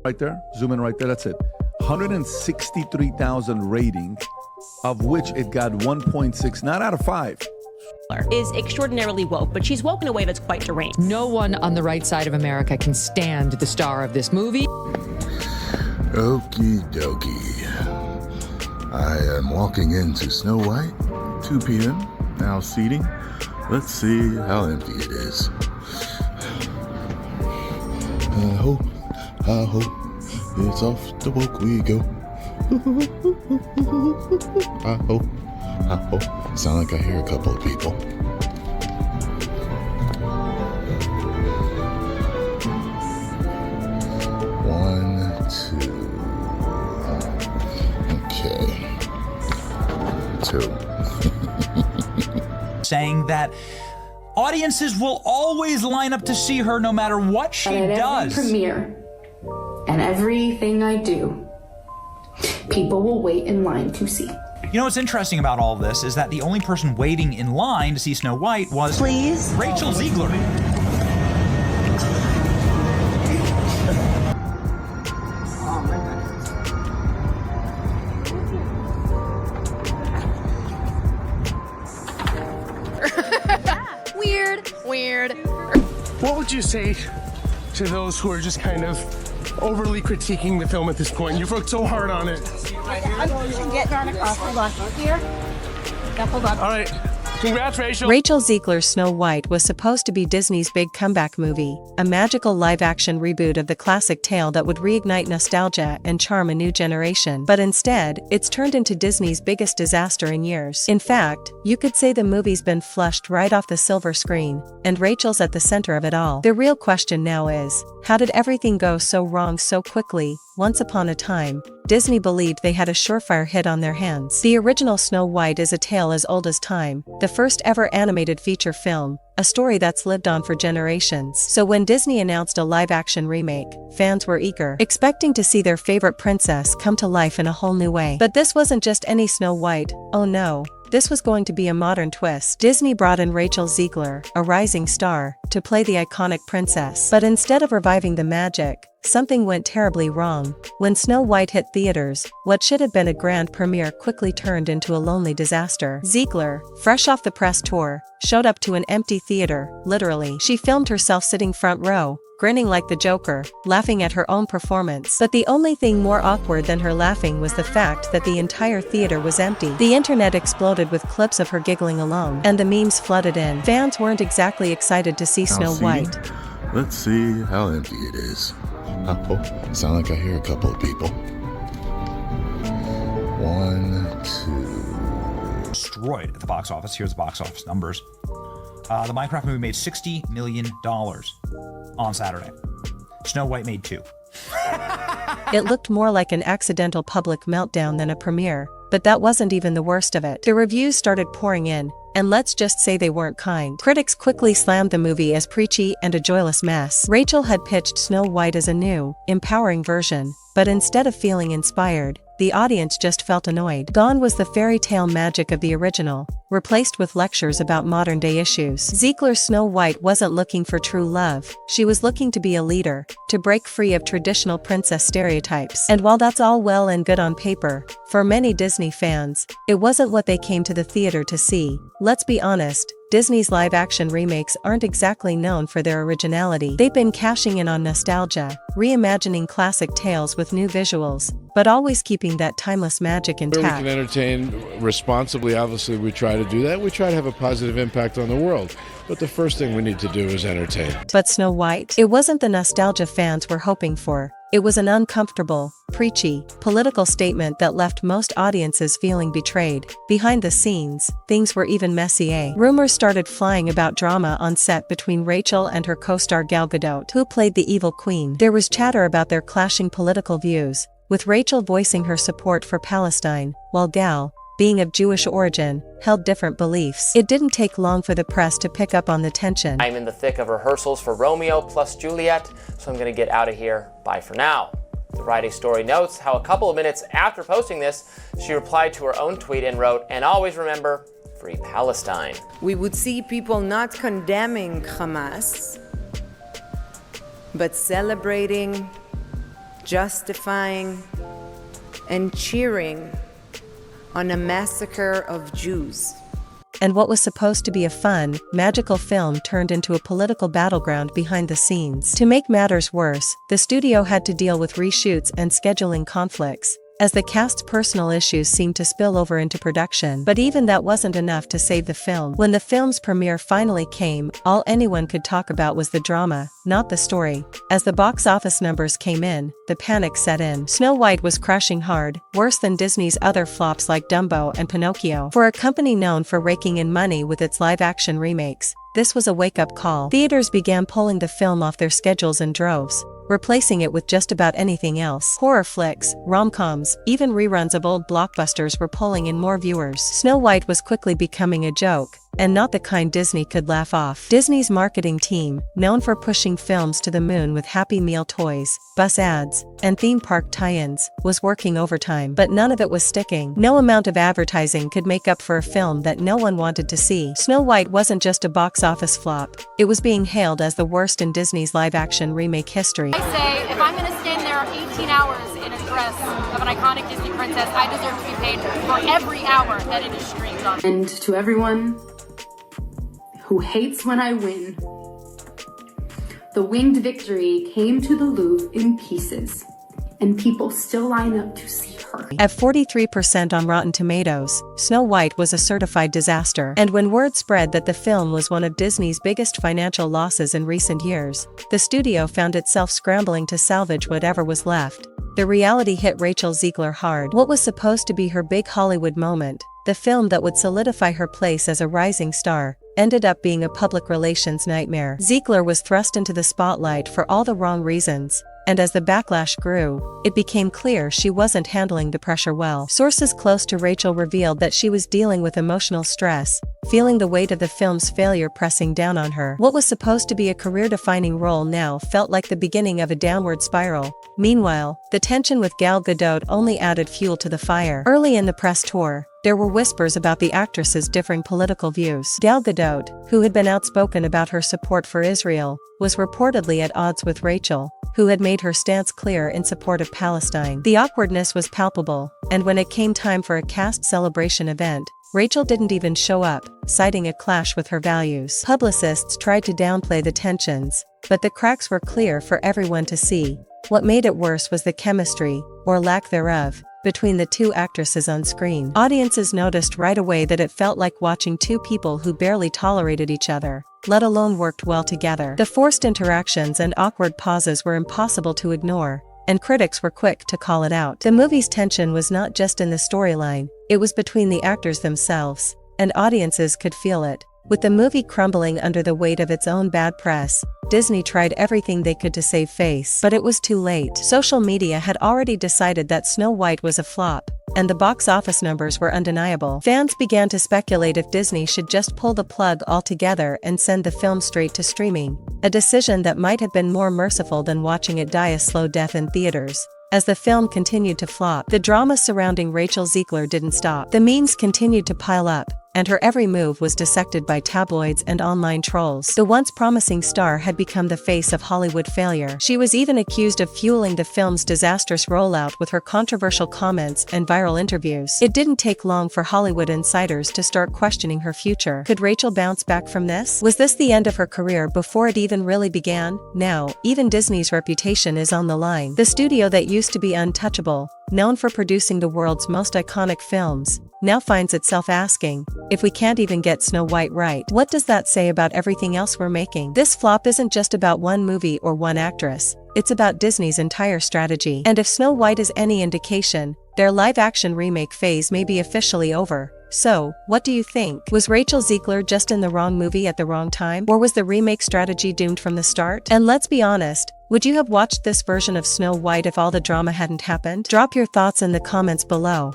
Right there, zoom in right there, that's it. 163,000 rating, of which it got 1.6, not out of 5. Is extraordinarily woke, but she's woke in a way that's quite deranged. No one on the right side of America can stand the star of this movie. Okie dokie. I am walking into Snow White, 2 p.m., now seating. Let's see how empty it is. I hope it's off the woke we go. I hope. Sound like I hear a couple of people. One, two. Okay. 2. Saying that audiences will always line up to see her no matter what she does. Every premiere and everything I do, people will wait in line to see. You know what's interesting about all of this is that the only person waiting in line to see Snow White was Rachel Zegler. Weird. What would you say to those who are just kind of overly critiquing the film at this point? You've worked so hard on it. I'm getting on across. Hold on. Here. Yeah, hold on. All right. Congrats, Rachel. Rachel Zegler's Snow White was supposed to be Disney's big comeback movie, a magical live-action reboot of the classic tale that would reignite nostalgia and charm a new generation. But instead, it's turned into Disney's biggest disaster in years. In fact, you could say the movie's been flushed right off the silver screen, and Rachel's at the center of it all. The real question now is, how did everything go so wrong so quickly? Once upon a time, Disney believed they had a surefire hit on their hands. The original Snow White is a tale as old as time, the first ever animated feature film, a story that's lived on for generations. So when Disney announced a live-action remake, fans were eager, expecting to see their favorite princess come to life in a whole new way. But this wasn't just any Snow White, oh no. This was going to be a modern twist. Disney brought in Rachel Zegler, a rising star, to play the iconic princess. But instead of reviving the magic, something went terribly wrong. When Snow White hit theaters, what should have been a grand premiere quickly turned into a lonely disaster. Zegler, fresh off the press tour, showed up to an empty theater, literally. She filmed herself sitting front row, grinning like the Joker, laughing at her own performance. But the only thing more awkward than her laughing was the fact that the entire theater was empty. The internet exploded with clips of her giggling alone, and the memes flooded in. Fans weren't exactly excited to see Snow White. Let's see how empty it is. Oh, sound like I hear a couple of people. 1, 2. Destroyed at the box office. Here's the box office numbers. The Minecraft movie made $60 million on Saturday. Snow White made 2. It looked more like an accidental public meltdown than a premiere, but that wasn't even the worst of it. The reviews started pouring in, and let's just say they weren't kind. Critics quickly slammed the movie as preachy and a joyless mess. Rachel had pitched Snow White as a new, empowering version, but instead of feeling inspired, the audience just felt annoyed. Gone was the fairy tale magic of the original, replaced with lectures about modern-day issues. Zegler's Snow White wasn't looking for true love, she was looking to be a leader, to break free of traditional princess stereotypes. And while that's all well and good on paper, for many Disney fans, it wasn't what they came to the theater to see. Let's be honest, Disney's live-action remakes aren't exactly known for their originality. They've been cashing in on nostalgia, reimagining classic tales with new visuals, but always keeping that timeless magic intact. We can entertain responsibly, obviously we try to do that. We try to have a positive impact on the world. But the first thing we need to do is entertain. But Snow White? It wasn't the nostalgia fans were hoping for. It was an uncomfortable, preachy, political statement that left most audiences feeling betrayed. Behind the scenes, things were even messier. Rumors started flying about drama on set between Rachel and her co-star Gal Gadot, who played the evil queen. There was chatter about their clashing political views, with Rachel voicing her support for Palestine, while Gal, being of Jewish origin, held different beliefs. It didn't take long for the press to pick up on the tension. I'm in the thick of rehearsals for Romeo plus Juliet, so I'm gonna get out of here. Bye for now. The Writing Story notes how a couple of minutes after posting this, she replied to her own tweet and wrote, "And always remember, free Palestine." We would see people not condemning Hamas, but celebrating justifying and cheering on a massacre of Jews. And what was supposed to be a fun, magical film turned into a political battleground behind the scenes. To make matters worse, the studio had to deal with reshoots and scheduling conflicts, as the cast's personal issues seemed to spill over into production. But even that wasn't enough to save the film. When the film's premiere finally came, all anyone could talk about was the drama, not the story. As the box office numbers came in, the panic set in. Snow White was crashing hard, worse than Disney's other flops like Dumbo and Pinocchio. For a company known for raking in money with its live-action remakes, this was a wake-up call. Theaters began pulling the film off their schedules in droves, replacing it with just about anything else. Horror flicks, rom-coms, even reruns of old blockbusters were pulling in more viewers. Snow White was quickly becoming a joke, and not the kind Disney could laugh off. Disney's marketing team, known for pushing films to the moon with Happy Meal toys, bus ads, and theme park tie-ins, was working overtime. But none of it was sticking. No amount of advertising could make up for a film that no one wanted to see. Snow White wasn't just a box office flop, it was being hailed as the worst in Disney's live-action remake history. I say, if I'm going to stand there 18 hours in a dress of an iconic Disney princess, I deserve to be paid for every hour that it is streamed on. And to everyone who hates when I win, the winged victory came to the Louvre in pieces, and people still line up to see her. At 43% on Rotten Tomatoes, Snow White was a certified disaster. And when word spread that the film was one of Disney's biggest financial losses in recent years, the studio found itself scrambling to salvage whatever was left. The reality hit Rachel Zegler hard. What was supposed to be her big Hollywood moment, the film that would solidify her place as a rising star, ended up being a public relations nightmare. Zegler was thrust into the spotlight for all the wrong reasons, and as the backlash grew, it became clear she wasn't handling the pressure well. Sources close to Rachel revealed that she was dealing with emotional stress, feeling the weight of the film's failure pressing down on her. What was supposed to be a career-defining role now felt like the beginning of a downward spiral. Meanwhile, the tension with Gal Gadot only added fuel to the fire. Early in the press tour, there were whispers about the actress's differing political views. Gal Gadot, who had been outspoken about her support for Israel, was reportedly at odds with Rachel, who had made her stance clear in support of Palestine. The awkwardness was palpable, and when it came time for a cast celebration event, Rachel didn't even show up, citing a clash with her values. Publicists tried to downplay the tensions, but the cracks were clear for everyone to see. What made it worse was the chemistry, or lack thereof, between the two actresses on screen. Audiences noticed right away that it felt like watching two people who barely tolerated each other, let alone worked well together. The forced interactions and awkward pauses were impossible to ignore, and critics were quick to call it out. The movie's tension was not just in the storyline, it was between the actors themselves, and audiences could feel it. With the movie crumbling under the weight of its own bad press, Disney tried everything they could to save face. But it was too late. Social media had already decided that Snow White was a flop, and the box office numbers were undeniable. Fans began to speculate if Disney should just pull the plug altogether and send the film straight to streaming, a decision that might have been more merciful than watching it die a slow death in theaters. As the film continued to flop, the drama surrounding Rachel Zegler didn't stop. The memes continued to pile up, and her every move was dissected by tabloids and online trolls. The once promising star had become the face of Hollywood failure. She was even accused of fueling the film's disastrous rollout with her controversial comments and viral interviews. It didn't take long for Hollywood insiders to start questioning her future. Could Rachel bounce back from this? Was this the end of her career before it even really began? Now, even Disney's reputation is on the line. The studio that used to be untouchable, known for producing the world's most iconic films, now finds itself asking, if we can't even get Snow White right, what does that say about everything else we're making? This flop isn't just about one movie or one actress, it's about Disney's entire strategy. And if Snow White is any indication, their live-action remake phase may be officially over. So, what do you think? Was Rachel Zegler just in the wrong movie at the wrong time? Or was the remake strategy doomed from the start? And let's be honest, would you have watched this version of Snow White if all the drama hadn't happened? Drop your thoughts in the comments below.